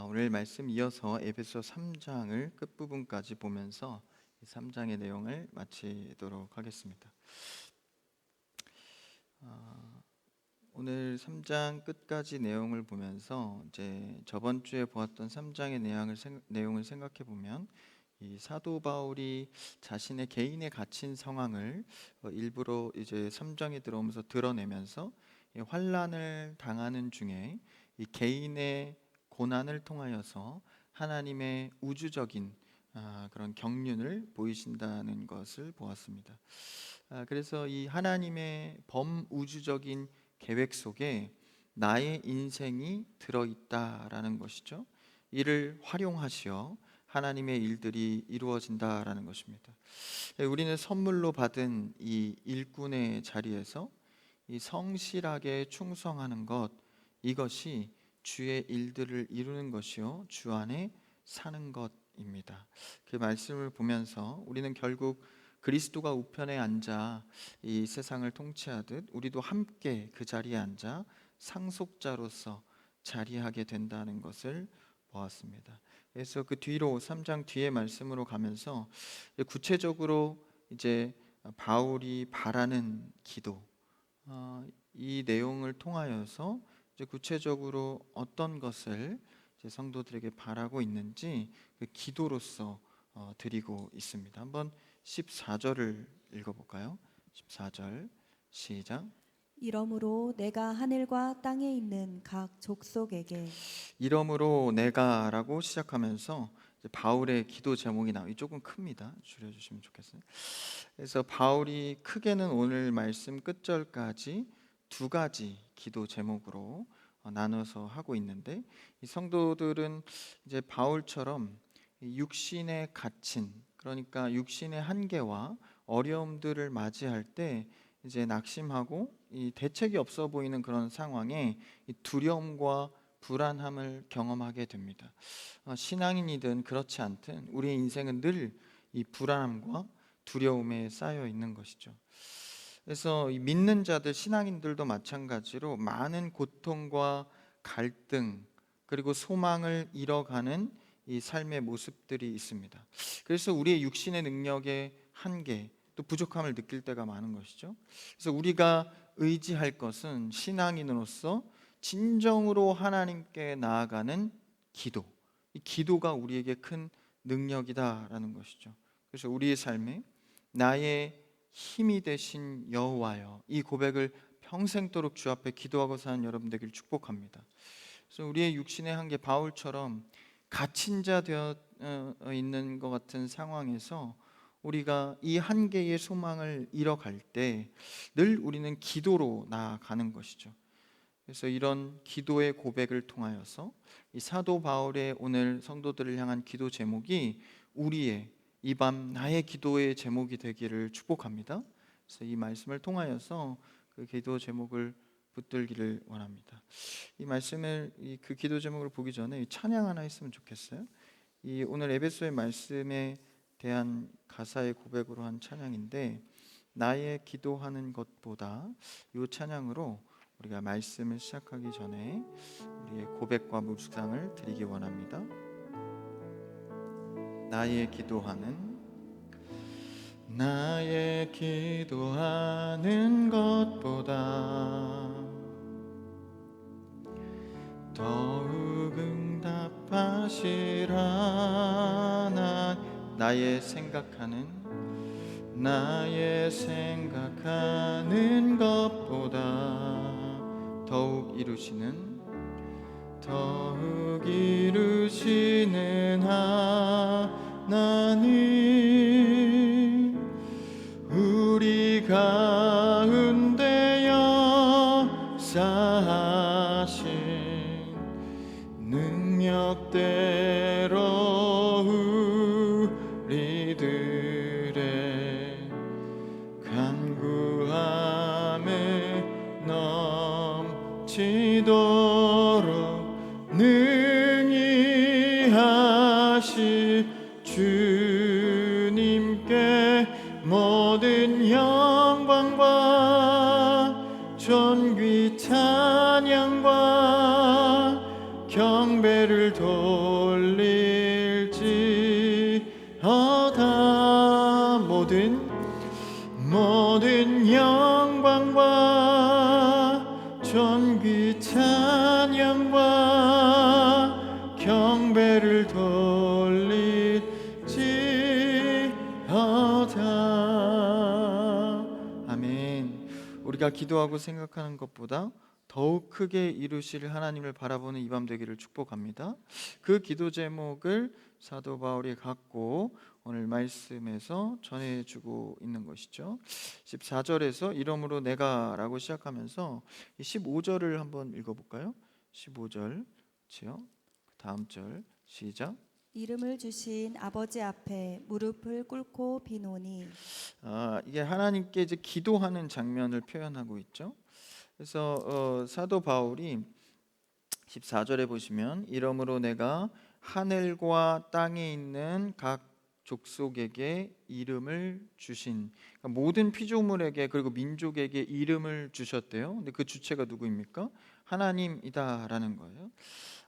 오늘 말씀 이어서 에베소 3장을 끝부분까지 보면서 이 3장의 내용을 마치도록 하겠습니다. 오늘 3장 끝까지 내용을 보면서 이제 저번 주에 보았던 3장의 내용을 생각해 보면 이 사도 바울이 자신의 개인에 갇힌 상황을 일부러 이제 3장에 들어오면서 드러내면서 이 환난을 당하는 중에 이 개인의 고난을 통하여서 하나님의 우주적인 그런 경륜을 보이신다는 것을 보았습니다. 그래서 이 하나님의 범우주적인 계획 속에 나의 인생이 들어있다라는 것이죠. 이를 활용하시어 하나님의 일들이 이루어진다라는 것입니다. 우리는 선물로 받은 이 일꾼의 자리에서 이 성실하게 충성하는 것, 이것이 주의 일들을 이루는 것이요 주 안에 사는 것입니다. 그 말씀을 보면서 우리는 결국 그리스도가 우편에 앉아 이 세상을 통치하듯 우리도 함께 그 자리에 앉아 상속자로서 자리하게 된다는 것을 보았습니다. 그래서 그 뒤로 3장 뒤에 말씀으로 가면서 구체적으로 이제 바울이 바라는 기도, 이 내용을 통하여서 이제 구체적으로 어떤 것을 이제 성도들에게 바라고 있는지 그 기도로서 드리고 있습니다. 한번 14절을 읽어볼까요? 14절 시작. 이러므로 내가 하늘과 땅에 있는 각 족속에게 이러므로 내가라고 시작하면서 이제 바울의 기도 제목이 나와요. 조금 큽니다. 줄여주시면 좋겠어요. 그래서 바울이 크게는 오늘 말씀 끝절까지 두 가지 기도 제목으로 나눠서 하고 있는데, 이 성도들은 이제 바울처럼 육신에 갇힌, 그러니까 육신의 한계와 어려움들을 맞이할 때 이제 낙심하고 이 대책이 없어 보이는 그런 상황에 이 두려움과 불안함을 경험하게 됩니다. 신앙인이든 그렇지 않든 우리의 인생은 늘 이 불안함과 두려움에 쌓여 있는 것이죠. 그래서 이 믿는 자들, 신앙인들도 마찬가지로 많은 고통과 갈등, 그리고 소망을 잃어가는 이 삶의 모습들이 있습니다. 그래서 우리의 육신의 능력의 한계, 또 부족함을 느낄 때가 많은 것이죠. 그래서 우리가 의지할 것은 신앙인으로서 진정으로 하나님께 나아가는 기도, 이 기도가 우리에게 큰 능력이다라는 것이죠. 그래서 우리의 삶에 나의 힘이 되신 여호와여, 이 고백을 평생도록 주 앞에 기도하고 사는 여러분 되길 축복합니다. 그래서 우리의 육신의 한계, 바울처럼 갇힌 자 되어 있는 것 같은 상황에서 우리가 이 한계의 소망을 잃어갈 때 늘 우리는 기도로 나아가는 것이죠. 그래서 이런 기도의 고백을 통하여서 이 사도 바울의 오늘 성도들을 향한 기도 제목이 우리의 이 밤 나의 기도의 제목이 되기를 축복합니다. 그래서 이 말씀을 통하여서 그 기도 제목을 붙들기를 원합니다. 이 말씀을 그 기도 제목을 보기 전에 찬양 하나 했으면 좋겠어요. 이 오늘 에베소의 말씀에 대한 가사의 고백으로 한 찬양인데, 나의 기도하는 것보다, 이 찬양으로 우리가 말씀을 시작하기 전에 우리의 고백과 묵상을 드리기 원합니다. 나의 기도하는 것보다 더욱 응답하시라. 나의 생각하는 것보다 더욱 이루시는 하나님, 우리 가운데 역사하신 능력대로 우리들의 간구함에 넘치도록 능히 하실 주님께 모든 영광과 존귀 찬양과 경배를 돌릴지어다. 모든 영광과 존귀 찬양과 경배를 돌릴지어다. 아멘. 우리가 기도하고 생각하는 것보다 더욱 크게 이루실 하나님을 바라보는 이 밤 되기를 축복합니다. 그 기도 제목을 사도 바울이 갖고 오늘 말씀에서 전해주고 있는 것이죠. 14절에서 이러므로 내가라고 시작하면서 15절을 한번 읽어볼까요? 15절 지요. 다음 절 시작. 이름을 주신 아버지 앞에 무릎을 꿇고 비노니. 이게 하나님께 이제 기도하는 장면을 표현하고 있죠. 그래서 사도 바울이 14절에 보시면 이러므로 내가 하늘과 땅에 있는 각 족속에게 이름을 주신, 그러니까 모든 피조물에게 그리고 민족에게 이름을 주셨대요. 근데 그 주체가 누구입니까? 하나님이다라는 거예요.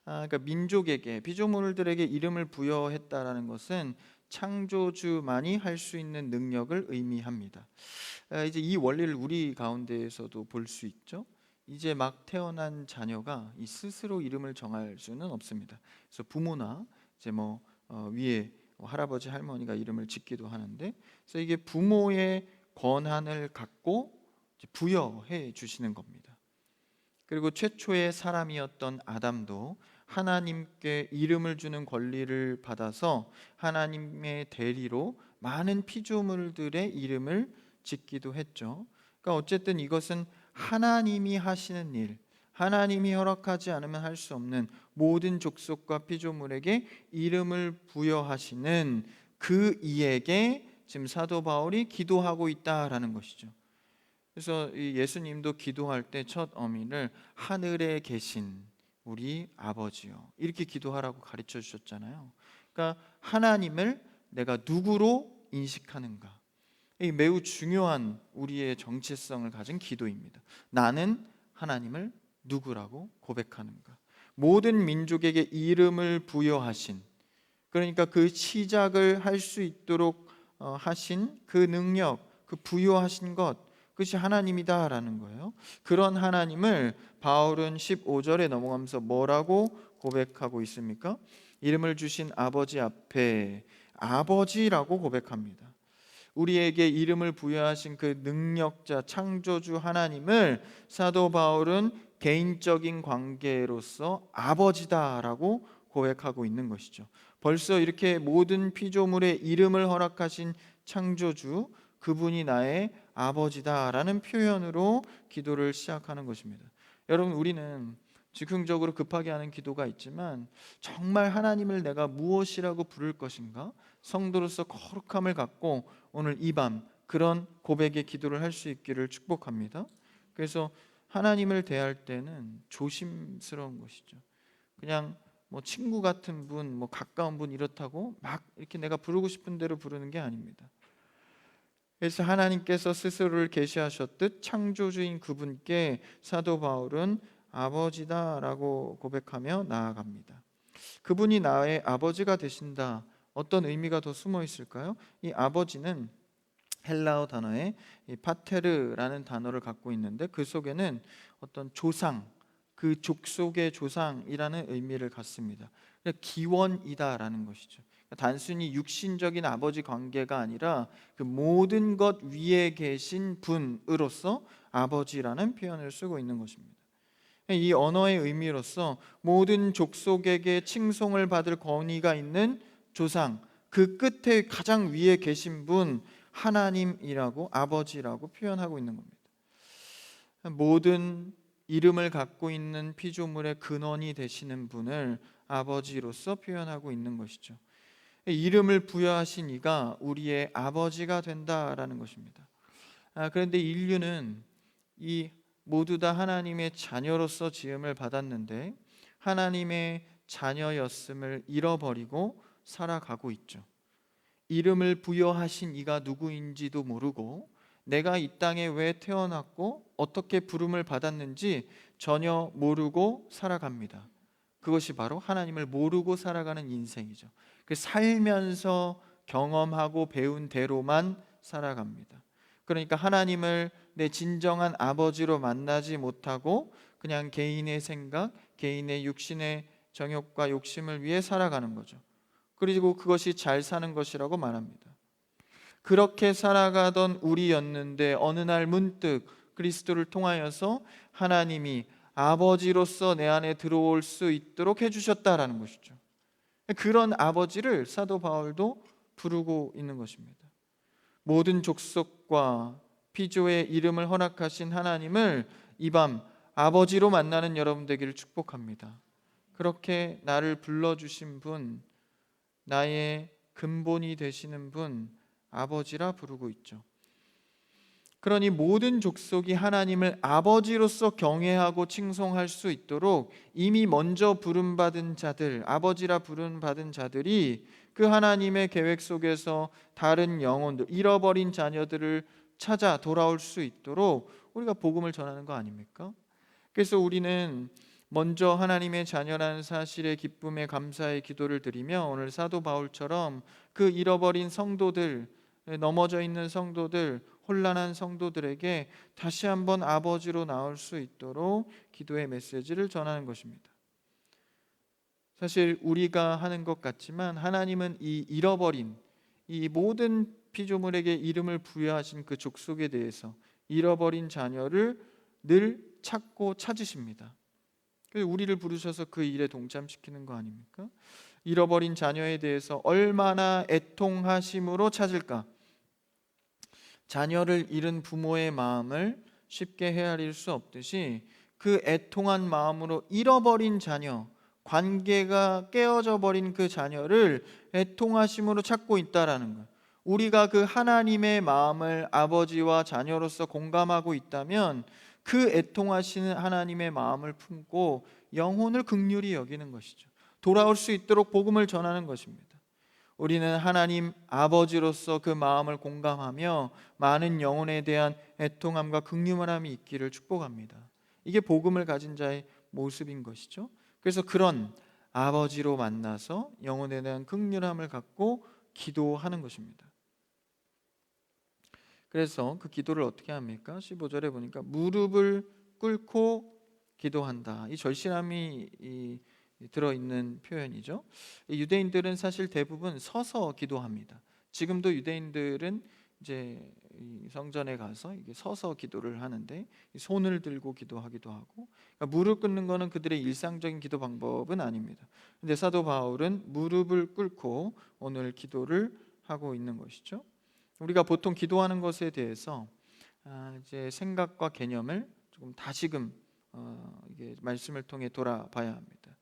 그러니까 민족에게, 피조물들에게 이름을 부여했다라는 것은 창조주만이 할 수 있는 능력을 의미합니다. 이제 이 원리를 우리 가운데에서도 볼 수 있죠. 이제 막 태어난 자녀가 이 스스로 이름을 정할 수는 없습니다. 그래서 부모나 이제 위에 할아버지 할머니가 이름을 짓기도 하는데, 그래서 이게 부모의 권한을 갖고 이제 부여해 주시는 겁니다. 그리고 최초의 사람이었던 아담도 하나님께 이름을 주는 권리를 받아서 하나님의 대리로 많은 피조물들의 이름을 짓기도 했죠. 그러니까 어쨌든 이것은 하나님이 하시는 일, 하나님이 허락하지 않으면 할 수 없는 모든 족속과 피조물에게 이름을 부여하시는 그 이에게 지금 사도 바울이 기도하고 있다라는 것이죠. 그래서 이 예수님도 기도할 때 첫 어민을 하늘에 계신 우리 아버지요 이렇게 기도하라고 가르쳐 주셨잖아요. 그러니까 하나님을 내가 누구로 인식하는가, 이 매우 중요한 우리의 정체성을 가진 기도입니다. 나는 하나님을 누구라고 고백하는가. 모든 민족에게 이름을 부여하신, 그러니까 그 시작을 할 수 있도록 하신 그 능력, 그 부여하신 것, 그것이 하나님이다라는 거예요. 그런 하나님을 바울은 15절에 넘어가면서 뭐라고 고백하고 있습니까? 이름을 주신 아버지 앞에 아버지라고 고백합니다. 우리에게 이름을 부여하신 그 능력자 창조주 하나님을 사도 바울은 개인적인 관계로서 아버지다라고 고백하고 있는 것이죠. 벌써 이렇게 모든 피조물의 이름을 허락하신 창조주, 그분이 나의 아버지다라는 표현으로 기도를 시작하는 것입니다. 여러분, 우리는 즉흥적으로 급하게 하는 기도가 있지만 정말 하나님을 내가 무엇이라고 부를 것인가? 성도로서 거룩함을 갖고 오늘 이 밤 그런 고백의 기도를 할 수 있기를 축복합니다. 그래서 하나님을 대할 때는 조심스러운 것이죠. 그냥 친구 같은 분, 가까운 분 이렇다고 막 이렇게 내가 부르고 싶은 대로 부르는 게 아닙니다. 그래서 하나님께서 스스로를 계시하셨듯 창조주인 그분께 사도 바울은 아버지다라고 고백하며 나아갑니다. 그분이 나의 아버지가 되신다. 어떤 의미가 더 숨어 있을까요? 이 아버지는 헬라어 단어에 이 파테르라는 단어를 갖고 있는데 그 속에는 어떤 조상, 그 족속의 조상이라는 의미를 갖습니다. 기원이다라는 것이죠. 단순히 육신적인 아버지 관계가 아니라 그 모든 것 위에 계신 분으로서 아버지라는 표현을 쓰고 있는 것입니다. 이 언어의 의미로서 모든 족속에게 칭송을 받을 권위가 있는 조상, 그 끝에 가장 위에 계신 분 하나님이라고, 아버지라고 표현하고 있는 겁니다. 모든 이름을 갖고 있는 피조물의 근원이 되시는 분을 아버지로서 표현하고 있는 것이죠. 이름을 부여하신 이가 우리의 아버지가 된다라는 것입니다. 그런데 인류는 이 모두 다 하나님의 자녀로서 지음을 받았는데 하나님의 자녀였음을 잃어버리고 살아가고 있죠. 이름을 부여하신 이가 누구인지도 모르고 내가 이 땅에 왜 태어났고 어떻게 부름을 받았는지 전혀 모르고 살아갑니다. 그것이 바로 하나님을 모르고 살아가는 인생이죠. 그 살면서 경험하고 배운 대로만 살아갑니다. 그러니까 하나님을 내 진정한 아버지로 만나지 못하고 그냥 개인의 생각, 개인의 육신의 정욕과 욕심을 위해 살아가는 거죠. 그리고 그것이 잘 사는 것이라고 말합니다. 그렇게 살아가던 우리였는데 어느 날 문득 그리스도를 통하여서 하나님이 아버지로서 내 안에 들어올 수 있도록 해주셨다라는 것이죠. 그런 아버지를 사도 바울도 부르고 있는 것입니다. 모든 족속과 피조의 이름을 허락하신 하나님을 이 밤 아버지로 만나는 여러분 되기를 축복합니다. 그렇게 나를 불러주신 분, 나의 근본이 되시는 분, 아버지라 부르고 있죠. 그러니 모든 족속이 하나님을 아버지로서 경외하고 칭송할 수 있도록 이미 먼저 부름받은 자들, 아버지라 부름받은 자들이 그 하나님의 계획 속에서 다른 영혼들, 잃어버린 자녀들을 찾아 돌아올 수 있도록 우리가 복음을 전하는 거 아닙니까? 그래서 우리는 먼저 하나님의 자녀라는 사실의 기쁨에 감사의 기도를 드리며 오늘 사도 바울처럼 그 잃어버린 성도들, 넘어져 있는 성도들, 혼란한 성도들에게 다시 한번 아버지로 나올 수 있도록 기도의 메시지를 전하는 것입니다. 사실 우리가 하는 것 같지만 하나님은 이 잃어버린 이 모든 피조물에게 이름을 부여하신 그 족속에 대해서 잃어버린 자녀를 늘 찾고 찾으십니다. 그래서 우리를 부르셔서 그 일에 동참시키는 거 아닙니까? 잃어버린 자녀에 대해서 얼마나 애통하심으로 찾을까? 자녀를 잃은 부모의 마음을 쉽게 헤아릴 수 없듯이 그 애통한 마음으로 잃어버린 자녀, 관계가 깨어져 버린 그 자녀를 애통하심으로 찾고 있다라는 것. 우리가 그 하나님의 마음을 아버지와 자녀로서 공감하고 있다면 그 애통하시는 하나님의 마음을 품고 영혼을 긍휼히 여기는 것이죠. 돌아올 수 있도록 복음을 전하는 것입니다. 우리는 하나님 아버지로서 그 마음을 공감하며 많은 영혼에 대한 애통함과 긍휼함이 있기를 축복합니다. 이게 복음을 가진 자의 모습인 것이죠. 그래서 그런 아버지로 만나서 영혼에 대한 긍휼함을 갖고 기도하는 것입니다. 그래서 그 기도를 어떻게 합니까? 15절에 보니까 무릎을 꿇고 기도한다. 이 절실함이 들어있는 표현이죠. 유대인들은 사실 대부분 서서 기도합니다. 지금도 유대인들은 이제 성전에 가서 이게 서서 기도를 하는데 손을 들고 기도하기도 하고, 그러니까 무릎 꿇는 것은 그들의 일상적인 기도 방법은 아닙니다. 근데 사도 바울은 무릎을 꿇고 오늘 기도를 하고 있는 것이죠. 우리가 보통 기도하는 것에 대해서 이제 생각과 개념을 조금 다시금 이게 말씀을 통해 돌아봐야 합니다.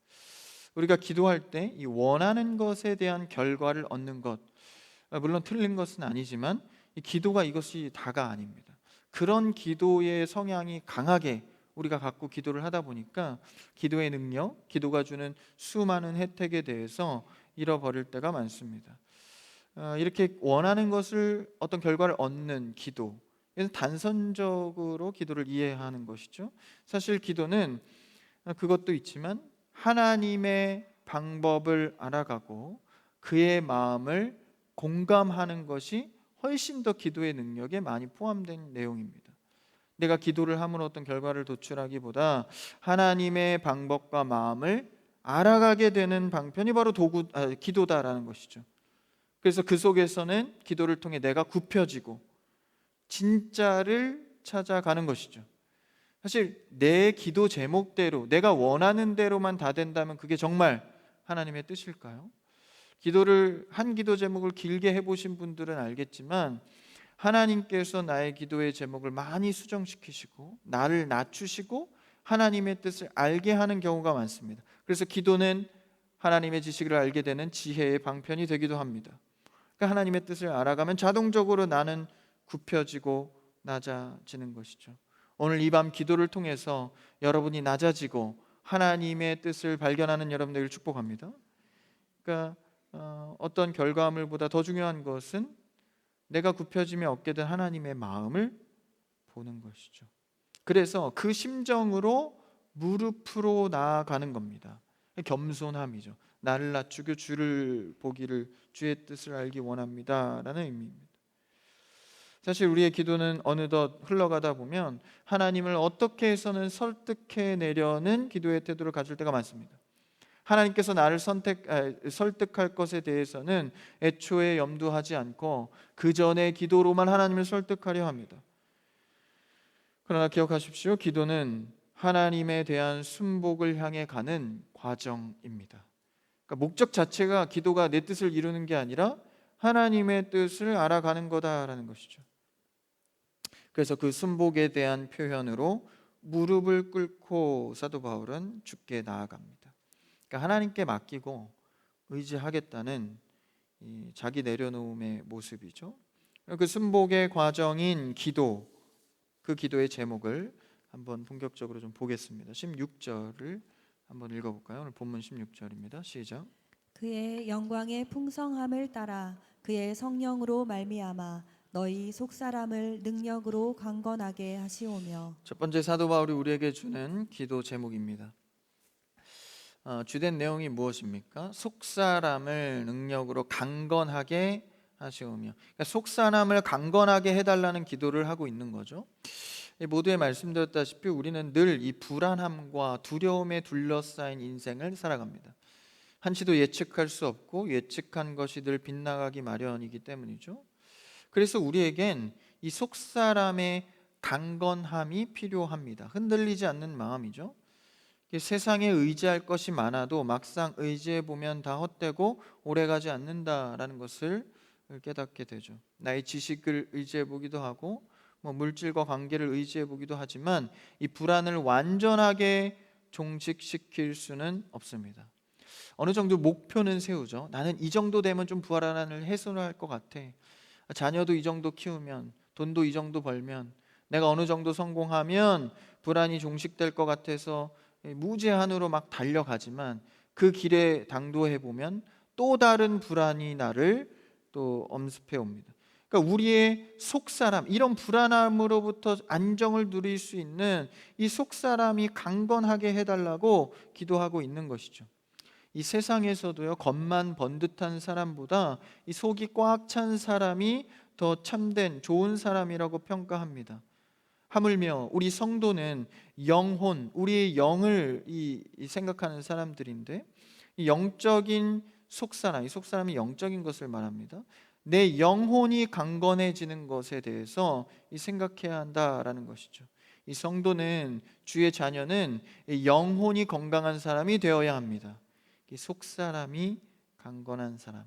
우리가 기도할 때 이 원하는 것에 대한 결과를 얻는 것, 물론 틀린 것은 아니지만 이 기도가 이것이 다가 아닙니다. 그런 기도의 성향이 강하게 우리가 갖고 기도를 하다 보니까 기도의 능력, 기도가 주는 수많은 혜택에 대해서 잃어버릴 때가 많습니다. 이렇게 원하는 것을 어떤 결과를 얻는 기도, 이것은 단선적으로 기도를 이해하는 것이죠. 사실 기도는 그것도 있지만 하나님의 방법을 알아가고 그의 마음을 공감하는 것이 훨씬 더 기도의 능력에 많이 포함된 내용입니다. 내가 기도를 함으로 어떤 결과를 도출하기보다 하나님의 방법과 마음을 알아가게 되는 방편이 바로 기도다라는 것이죠. 그래서 그 속에서는 기도를 통해 내가 굽혀지고 진짜를 찾아가는 것이죠. 사실 내 기도 제목대로 내가 원하는 대로만 다 된다면 그게 정말 하나님의 뜻일까요? 기도를 한 기도 제목을 길게 해보신 분들은 알겠지만 하나님께서 나의 기도의 제목을 많이 수정시키시고 나를 낮추시고 하나님의 뜻을 알게 하는 경우가 많습니다. 그래서 기도는 하나님의 지식을 알게 되는 지혜의 방편이 되기도 합니다. 그러니까 하나님의 뜻을 알아가면 자동적으로 나는 굽혀지고 낮아지는 것이죠. 오늘 이 밤 기도를 통해서 여러분이 낮아지고 하나님의 뜻을 발견하는 여러분들을 축복합니다. 그러니까 어떤 결과물보다 더 중요한 것은 내가 굽혀지며 얻게 된 하나님의 마음을 보는 것이죠. 그래서 그 심정으로 무릎으로 나아가는 겁니다. 겸손함이죠. 나를 낮추고 주를 보기를, 주의 뜻을 알기 원합니다라는 의미입니다. 사실 우리의 기도는 어느덧 흘러가다 보면 하나님을 어떻게 해서는 설득해내려는 기도의 태도를 가질 때가 많습니다. 하나님께서 나를 설득할 것에 대해서는 애초에 염두하지 않고 그 전에 기도로만 하나님을 설득하려 합니다. 그러나 기억하십시오. 기도는 하나님에 대한 순복을 향해 가는 과정입니다. 그러니까 목적 자체가 기도가 내 뜻을 이루는 게 아니라 하나님의 뜻을 알아가는 거다라는 것이죠. 그래서 그 순복에 대한 표현으로 무릎을 꿇고 사도 바울은 주께 나아갑니다. 그러니까 하나님께 맡기고 의지하겠다는 이 자기 내려놓음의 모습이죠. 그 순복의 과정인 기도, 그 기도의 제목을 한번 본격적으로 좀 보겠습니다. 16절을 한번 읽어볼까요? 오늘 본문 16절입니다. 시작. 그의 영광의 풍성함을 따라 그의 성령으로 말미암아 너희 속사람을 능력으로 강건하게 하시오며. 첫 번째 사도 바울이 우리에게 주는 기도 제목입니다. 주된 내용이 무엇입니까? 속사람을 능력으로 강건하게 하시오며. 그러니까 속사람을 강건하게 해달라는 기도를 하고 있는 거죠. 모두에 말씀드렸다시피 우리는 늘 이 불안함과 두려움에 둘러싸인 인생을 살아갑니다. 한치도 예측할 수 없고 예측한 것이 늘 빗나가기 마련이기 때문이죠. 그래서 우리에겐 이 속사람의 강건함이 필요합니다. 흔들리지 않는 마음이죠. 세상에 의지할 것이 많아도 막상 의지해 보면 다 헛되고 오래가지 않는다라는 것을 깨닫게 되죠. 나의 지식을 의지해 보기도 하고 물질과 관계를 의지해 보기도 하지만 이 불안을 완전하게 종식시킬 수는 없습니다. 어느 정도 목표는 세우죠. 나는 이 정도 되면 좀 불안을 해소할 것 같아. 자녀도 이 정도 키우면, 돈도 이 정도 벌면, 내가 어느 정도 성공하면 불안이 종식될 것 같아서 무제한으로 막 달려가지만 그 길에 당도해 보면 또 다른 불안이 나를 또 엄습해 옵니다. 그러니까 우리의 속사람, 이런 불안함으로부터 안정을 누릴 수 있는 이 속사람이 강건하게 해달라고 기도하고 있는 것이죠. 이 세상에서도요, 겉만 번듯한 사람보다 이 속이 꽉 찬 사람이 더 참된 좋은 사람이라고 평가합니다. 하물며 우리 성도는 영혼, 우리의 영을 생각하는 사람들인데, 이 영적인 속사람, 이 속사람이 영적인 것을 말합니다. 내 영혼이 강건해지는 것에 대해서 생각해야 한다라는 것이죠. 이 성도는, 주의 자녀는 영혼이 건강한 사람이 되어야 합니다. 이 속사람이 강건한 사람,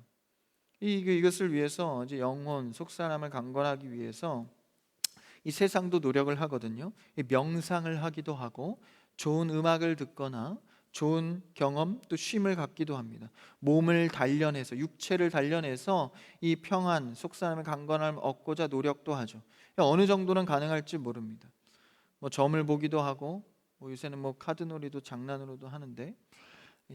이것을 위해서 이제 영혼, 속사람을 강건하기 위해서 이 세상도 노력을 하거든요. 명상을 하기도 하고 좋은 음악을 듣거나 좋은 경험 또 쉼을 갖기도 합니다. 몸을 단련해서, 육체를 단련해서 이 평안, 속사람의 강건함을 얻고자 노력도 하죠. 어느 정도는 가능할지 모릅니다. 점을 보기도 하고 요새는 카드놀이도 장난으로도 하는데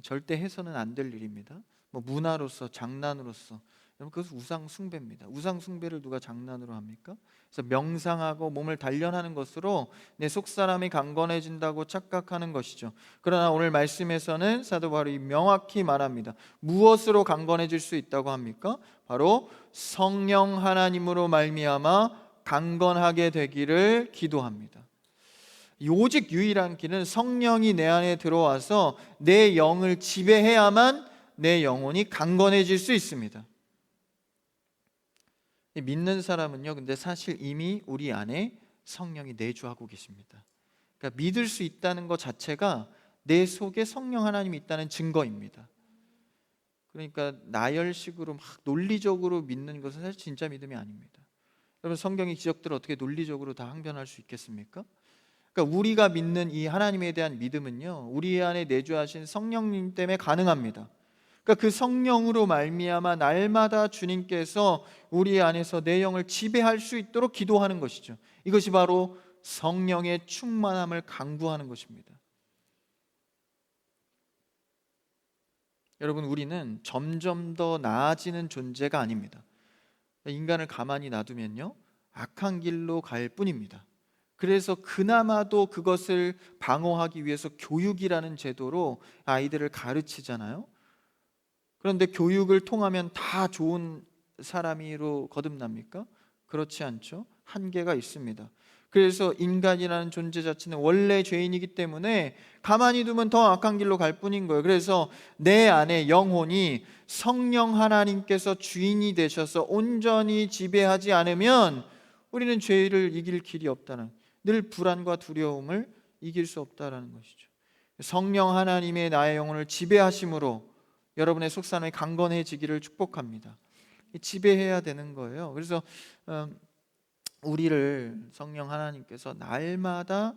절대 해서는 안 될 일입니다. 문화로서, 장난으로서, 여러분, 그것은 우상 숭배입니다. 우상 숭배를 누가 장난으로 합니까? 그래서 명상하고 몸을 단련하는 것으로 내 속사람이 강건해진다고 착각하는 것이죠. 그러나 오늘 말씀에서는 사도 바울이 명확히 말합니다. 무엇으로 강건해질 수 있다고 합니까? 바로 성령 하나님으로 말미암아 강건하게 되기를 기도합니다. 오직 유일한 길은 성령이 내 안에 들어와서 내 영을 지배해야만 내 영혼이 강건해질 수 있습니다. 믿는 사람은요, 근데 사실 이미 우리 안에 성령이 내주하고 계십니다. 그러니까 믿을 수 있다는 것 자체가 내 속에 성령 하나님이 있다는 증거입니다. 그러니까 나열식으로 막 논리적으로 믿는 것은 사실 진짜 믿음이 아닙니다. 여러분, 성경의 기적들을 어떻게 논리적으로 다 항변할 수 있겠습니까? 그러니까 우리가 믿는 이 하나님에 대한 믿음은요, 우리 안에 내주하신 성령님 때문에 가능합니다. 그러니까 그 성령으로 말미암아 날마다 주님께서 우리 안에서 내 영을 지배할 수 있도록 기도하는 것이죠. 이것이 바로 성령의 충만함을 강구하는 것입니다. 여러분, 우리는 점점 더 나아지는 존재가 아닙니다. 인간을 가만히 놔두면요, 악한 길로 갈 뿐입니다. 그래서 그나마도 그것을 방어하기 위해서 교육이라는 제도로 아이들을 가르치잖아요. 그런데 교육을 통하면 다 좋은 사람으로 거듭납니까? 그렇지 않죠. 한계가 있습니다. 그래서 인간이라는 존재 자체는 원래 죄인이기 때문에 가만히 두면 더 악한 길로 갈 뿐인 거예요. 그래서 내 안에 영혼이 성령 하나님께서 주인이 되셔서 온전히 지배하지 않으면 우리는 죄를 이길 길이 없다는, 늘 불안과 두려움을 이길 수 없다라는 것이죠. 성령 하나님의 나의 영혼을 지배하심으로 여러분의 속사람이 강건해지기를 축복합니다. 지배해야 되는 거예요. 그래서 우리를 성령 하나님께서 날마다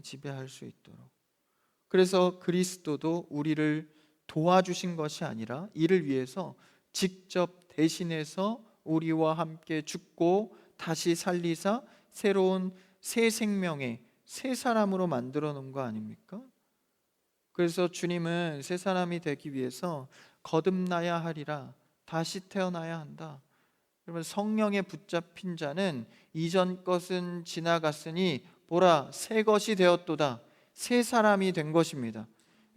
지배할 수 있도록, 그래서 그리스도도 우리를 도와주신 것이 아니라 이를 위해서 직접 대신해서 우리와 함께 죽고 다시 살리사 새로운 새 생명의 새 사람으로 만들어 놓은 거 아닙니까? 그래서 주님은 새 사람이 되기 위해서 거듭나야 하리라, 다시 태어나야 한다. 여러분, 성령에 붙잡힌 자는 이전 것은 지나갔으니 보라 새 것이 되었도다, 새 사람이 된 것입니다.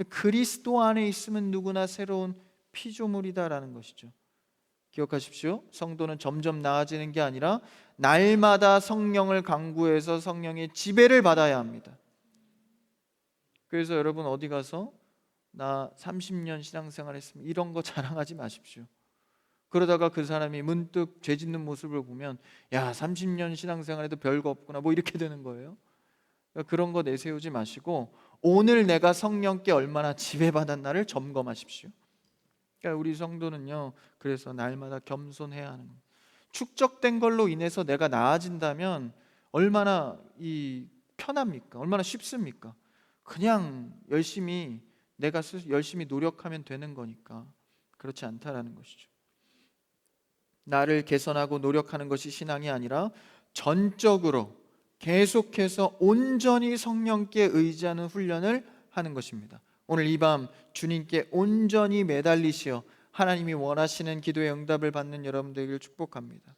그리스도 안에 있으면 누구나 새로운 피조물이다라는 것이죠. 기억하십시오. 성도는 점점 나아지는 게 아니라 날마다 성령을 강구해서 성령의 지배를 받아야 합니다. 그래서 여러분 어디 가서 나 30년 신앙생활 했으면 이런 거 자랑하지 마십시오. 그러다가 그 사람이 문득 죄 짓는 모습을 보면 야 30년 신앙생활해도 별거 없구나 뭐 이렇게 되는 거예요. 그러니까 그런 거 내세우지 마시고 오늘 내가 성령께 얼마나 지배받았나를 점검하십시오. 그러니까 우리 성도는요, 그래서 날마다 겸손해야 하는 겁니다. 축적된 걸로 인해서 내가 나아진다면 얼마나 편합니까? 얼마나 쉽습니까? 그냥 내가 열심히 노력하면 되는 거니까. 그렇지 않다라는 것이죠. 나를 개선하고 노력하는 것이 신앙이 아니라 전적으로 계속해서 온전히 성령께 의지하는 훈련을 하는 것입니다. 오늘 이 밤 주님께 온전히 매달리시어 하나님이 원하시는 기도의 응답을 받는 여러분 되기를 축복합니다.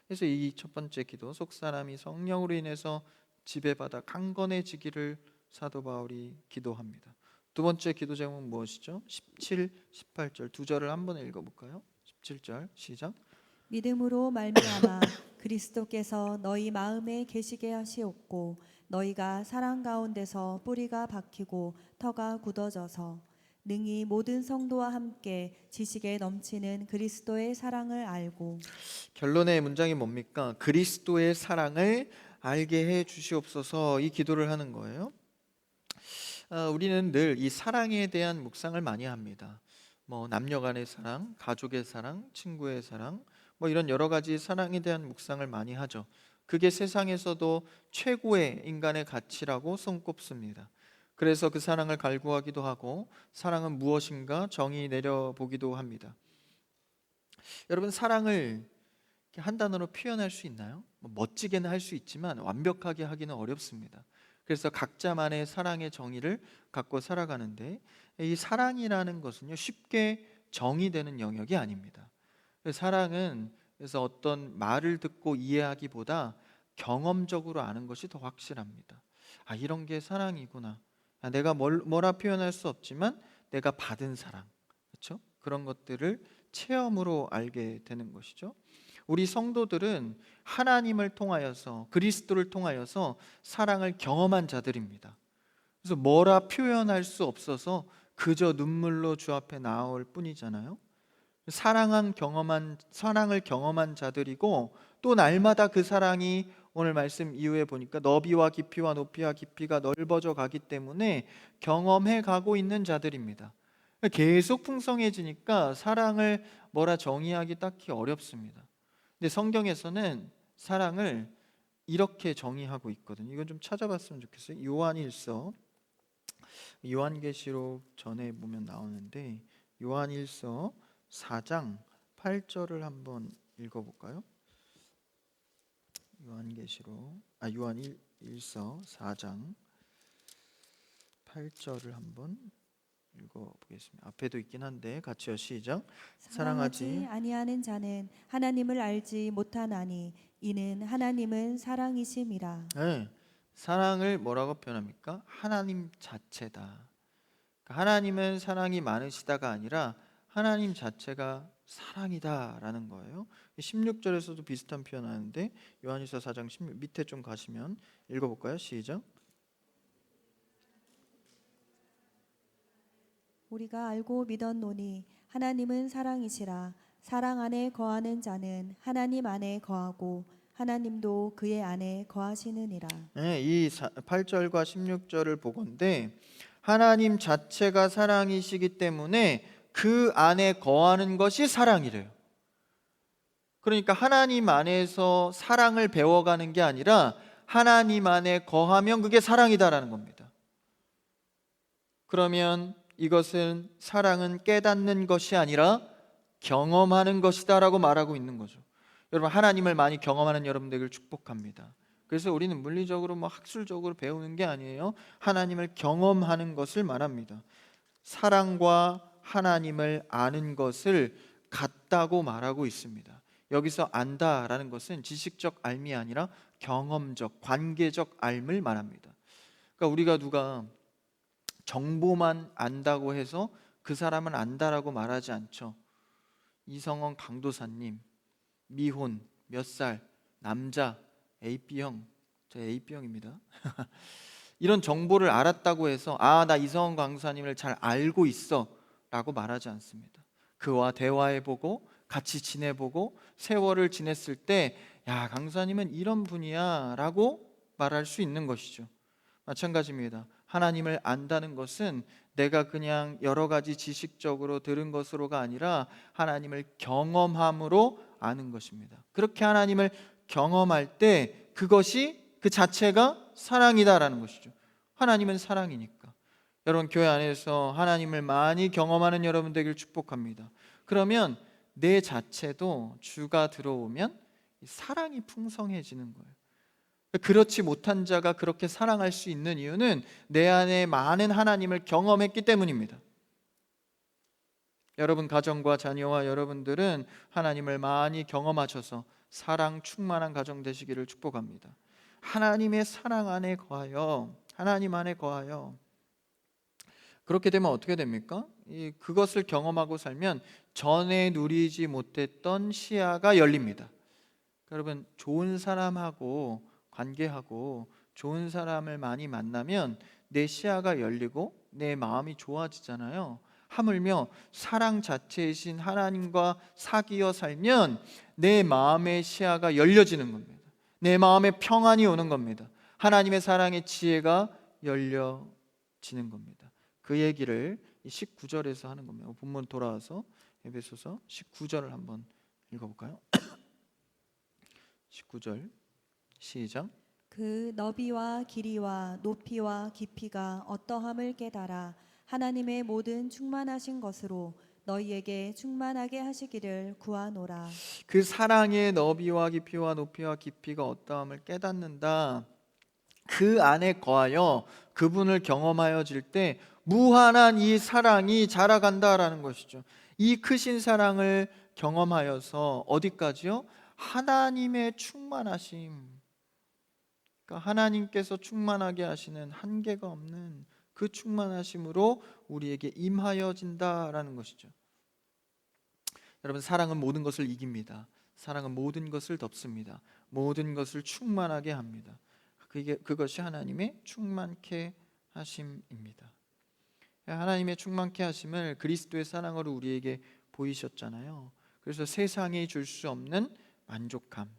그래서 이 첫 번째 기도, 속사람이 성령으로 인해서 지배받아 강건해지기를 사도 바울이 기도합니다. 두 번째 기도 제목은 무엇이죠? 17, 18절 두 절을 한번 읽어볼까요? 17절 시작. 믿음으로 말미암아 그리스도께서 너희 마음에 계시게 하시옵고 너희가 사랑 가운데서 뿌리가 박히고 터가 굳어져서 능히 모든 성도와 함께 지식에 넘치는 그리스도의 사랑을 알고. 결론의 문장이 뭡니까? 그리스도의 사랑을 알게 해 주시옵소서, 이 기도를 하는 거예요. 우리는 늘 이 사랑에 대한 묵상을 많이 합니다. 뭐 남녀 간의 사랑, 가족의 사랑, 친구의 사랑, 뭐 이런 여러 가지 사랑에 대한 묵상을 많이 하죠. 그게 세상에서도 최고의 인간의 가치라고 손꼽습니다. 그래서 그 사랑을 갈구하기도 하고 사랑은 무엇인가 정의 내려보기도 합니다. 여러분, 사랑을 이렇게 한 단어로 표현할 수 있나요? 멋지게는 할 수 있지만 완벽하게 하기는 어렵습니다. 그래서 각자만의 사랑의 정의를 갖고 살아가는데, 이 사랑이라는 것은요 쉽게 정의되는 영역이 아닙니다. 사랑은 그래서 어떤 말을 듣고 이해하기보다 경험적으로 아는 것이 더 확실합니다. 아, 이런 게 사랑이구나. 아, 내가 뭐라 표현할 수 없지만 내가 받은 사랑, 그렇죠? 그런 것들을 체험으로 알게 되는 것이죠. 우리 성도들은 하나님을 통하여서, 그리스도를 통하여서 사랑을 경험한 자들입니다. 그래서 뭐라 표현할 수 없어서 그저 눈물로 주 앞에 나올 뿐이잖아요. 사랑을 경험한 자들이고, 또 날마다 그 사랑이 오늘 말씀 이후에 보니까 너비와 깊이와 높이와 깊이가 넓어져 가기 때문에 경험해 가고 있는 자들입니다. 계속 풍성해지니까 사랑을 뭐라 정의하기 딱히 어렵습니다. 근데 성경에서는 사랑을 이렇게 정의하고 있거든요. 이건 좀 찾아봤으면 좋겠어요. 요한일서, 요한계시록 전에 보면 나오는데 요한일서 4장 8절을 한번 읽어볼까요? 요한일서 4장 8절을 한번 읽어보겠습니다. 앞에도 있긴 한데 같이요. 시작. 사랑하지 아니하는 자는 하나님을 알지 못하나니 이는 하나님은 사랑이심이라. 네, 사랑을 뭐라고 표현합니까? 하나님 자체다. 그러니까 하나님은 사랑이 많으시다가 아니라 하나님 자체가 사랑이다라는 거예요. 16절에서도 비슷한 표현하는데 요한일서 4장 16 밑에 좀 가시면 읽어볼까요? 시작. 우리가 알고 믿었노니 하나님은 사랑이시라. 사랑 안에 거하는 자는 하나님 안에 거하고 하나님도 그의 안에 거하시느니라. 네, 이 8절과 16절을 보건대 하나님 자체가 사랑이시기 때문에 그 안에 거하는 것이 사랑이래요. 그러니까 하나님 안에서 사랑을 배워가는 게 아니라 하나님 안에 거하면 그게 사랑이다라는 겁니다. 그러면 이것은 사랑은 깨닫는 것이 아니라 경험하는 것이다라고 말하고 있는 거죠. 여러분, 하나님을 많이 경험하는 여러분들을 축복합니다. 그래서 우리는 물리적으로 학술적으로 배우는 게 아니에요. 하나님을 경험하는 것을 말합니다. 사랑과 하나님을 아는 것을 같다고 말하고 있습니다. 여기서 안다라는 것은 지식적 알미 아니라 경험적, 관계적 알을 말합니다. 그러니까 우리가 누가 정보만 안다고 해서 그 사람은 안다라고 말하지 않죠. 이성원 강도사님, 미혼, 몇 살, 남자, AB형, 저 AB형입니다. 이런 정보를 알았다고 해서 나 이성원 강도사님을 잘 알고 있어 라고 말하지 않습니다. 그와 대화해보고 같이 지내보고 세월을 지냈을 때 야, 강도사님은 이런 분이야 라고 말할 수 있는 것이죠. 마찬가지입니다. 하나님을 안다는 것은 내가 그냥 여러 가지 지식적으로 들은 것으로가 아니라 하나님을 경험함으로 아는 것입니다. 그렇게 하나님을 경험할 때 그것이 그 자체가 사랑이다라는 것이죠. 하나님은 사랑이니까. 여러분, 교회 안에서 하나님을 많이 경험하는 여러분 되길 축복합니다. 그러면 내 자체도 주가 들어오면 사랑이 풍성해지는 거예요. 그렇지 못한 자가 그렇게 사랑할 수 있는 이유는 내 안에 많은 하나님을 경험했기 때문입니다. 여러분 가정과 자녀와 여러분들은 하나님을 많이 경험하셔서 사랑 충만한 가정 되시기를 축복합니다. 하나님의 사랑 안에 거하여, 하나님 안에 거하여. 그렇게 되면 어떻게 됩니까? 그것을 경험하고 살면 전에 누리지 못했던 시야가 열립니다. 여러분, 좋은 사람하고 관계하고 좋은 사람을 많이 만나면 내 시야가 열리고 내 마음이 좋아지잖아요. 하물며 사랑 자체이신 하나님과 사귀어 살면 내 마음의 시야가 열려지는 겁니다. 내 마음에 평안이 오는 겁니다. 하나님의 사랑의 지혜가 열려지는 겁니다. 그 얘기를 19절에서 하는 겁니다. 본문 돌아와서 에베소서 19절을 한번 읽어볼까요? 19절 시작. 그 너비와 길이와 높이와 깊이가 어떠함을 깨달아 하나님의 모든 충만하신 것으로 너희에게 충만하게 하시기를 구하노라. 그 사랑의 너비와 깊이와 높이와 깊이가 어떠함을 깨닫는다. 그 안에 거하여 그분을 경험하여질 때 무한한 이 사랑이 자라간다라는 것이죠. 이 크신 사랑을 경험하여서 어디까지요? 하나님의 충만하심. 그러니까 하나님께서 충만하게 하시는 한계가 없는 그 충만하심으로 우리에게 임하여진다라는 것이죠. 여러분, 사랑은 모든 것을 이깁니다. 사랑은 모든 것을 덮습니다. 모든 것을 충만하게 합니다. 그것이 하나님의 충만케 하심입니다. 하나님의 충만케 하심을 그리스도의 사랑으로 우리에게 보이셨잖아요. 그래서 세상이 줄 수 없는 만족함,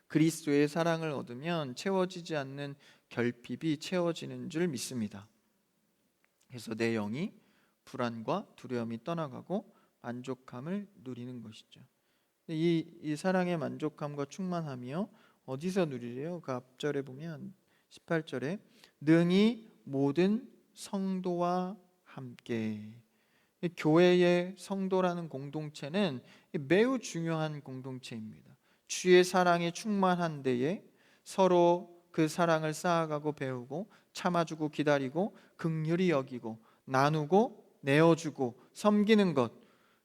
그리스도의 사랑을 얻으면 채워지지 않는 결핍이 채워지는 줄 믿습니다. 그래서 내 영이 불안과 두려움이 떠나가고 만족함을 누리는 것이죠. 이 사랑의 만족함과 충만함이요, 어디서 누리래요? 그 앞절에 보면 18절에 능히 모든 성도와 함께. 교회의 성도라는 공동체는 매우 중요한 공동체입니다. 주의 사랑이 충만한 데에 서로 그 사랑을 쌓아가고 배우고 참아주고 기다리고 긍휼히 여기고 나누고 내어주고 섬기는 것,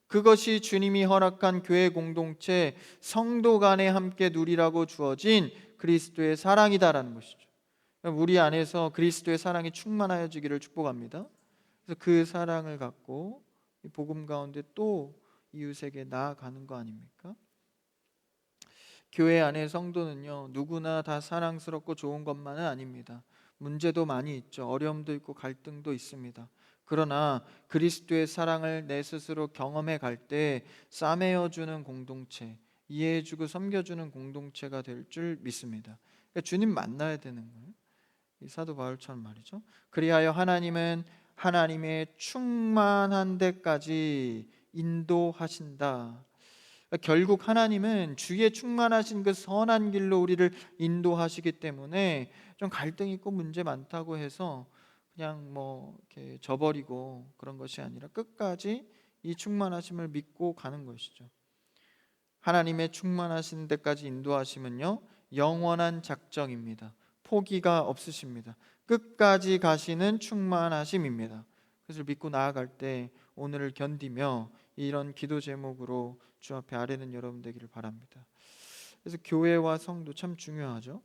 그것이 주님이 허락한 교회 공동체 성도 간에 함께 누리라고 주어진 그리스도의 사랑이다라는 것이죠. 우리 안에서 그리스도의 사랑이 충만하여지기를 축복합니다. 그래서 그 사랑을 갖고 이 복음 가운데 또 이웃에게 나아가는 거 아닙니까? 교회 안의 성도는요, 누구나 다 사랑스럽고 좋은 것만은 아닙니다. 문제도 많이 있죠. 어려움도 있고 갈등도 있습니다. 그러나 그리스도의 사랑을 내 스스로 경험해 갈 때 싸매어 주는 공동체, 이해해 주고 섬겨 주는 공동체가 될 줄 믿습니다. 그러니까 주님 만나야 되는 거예요. 이 사도 바울처럼 말이죠. 그리하여 하나님은 하나님의 충만한 데까지 인도하신다. 결국 하나님은 주의 충만하신 그 선한 길로 우리를 인도하시기 때문에 좀 갈등 있고 문제 많다고 해서 그냥 뭐 이렇게 져버리고 그런 것이 아니라 끝까지 이 충만하심을 믿고 가는 것이죠. 하나님의 충만하신 데까지 인도하심은요, 영원한 작정입니다. 포기가 없으십니다. 끝까지 가시는 충만하심입니다. 그것을 믿고 나아갈 때 오늘을 견디며 이런 기도 제목으로 주 앞에 아뢰는 여러분 되기를 바랍니다. 그래서 교회와 성도 참 중요하죠.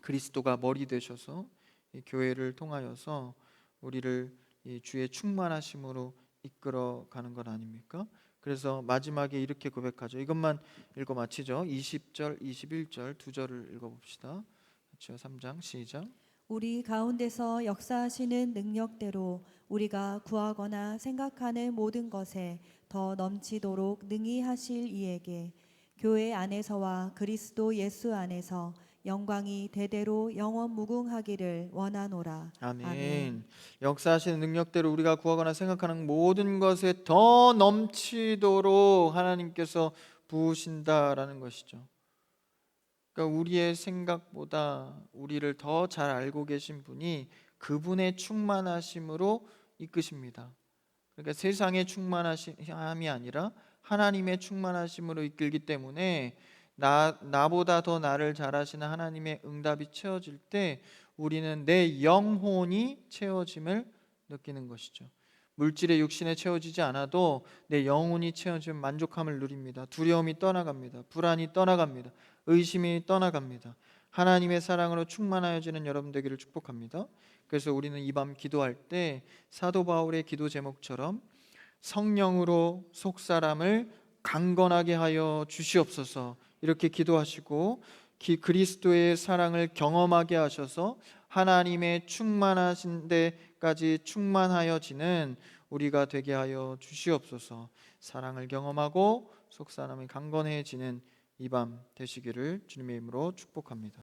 그리스도가 머리 되셔서 이 교회를 통하여서 우리를 이 주의 충만하심으로 이끌어 가는 것 아닙니까? 그래서 마지막에 이렇게 고백하죠. 이것만 읽어 마치죠. 20절, 21절 두 절을 읽어 봅시다. 같이요. 3장 시작. 우리 가운데서 역사하시는 능력대로 우리가 구하거나 생각하는 모든 것에 더 넘치도록 능히 하실 이에게 교회 안에서와 그리스도 예수 안에서 영광이 대대로 영원 무궁하기를 원하노라. 아멘. 역사하시는 능력대로 우리가 구하거나 생각하는 모든 것에 더 넘치도록 하나님께서 부으신다라는 것이죠. 그러니까 우리의 생각보다 우리를 더 잘 알고 계신 분이 그분의 충만하심으로 이끄십니다. 그러니까 세상의 충만하심이 아니라 하나님의 충만하심으로 이끌기 때문에 나보다 더 나를 잘 아시는 하나님의 응답이 채워질 때 우리는 내 영혼이 채워짐을 느끼는 것이죠. 물질의 육신에 채워지지 않아도 내 영혼이 채워지면 만족함을 누립니다. 두려움이 떠나갑니다. 불안이 떠나갑니다. 의심이 떠나갑니다. 하나님의 사랑으로 충만하여지는 여러분 되기를 축복합니다. 그래서 우리는 이 밤 기도할 때 사도 바울의 기도 제목처럼 성령으로 속사람을 강건하게 하여 주시옵소서 이렇게 기도하시고 그리스도의 사랑을 경험하게 하셔서 하나님의 충만하신 데까지 충만하여지는 우리가 되게 하여 주시옵소서. 사랑을 경험하고 속사람이 강건해지는 이 밤 되시기를 주님의 이름으로 축복합니다.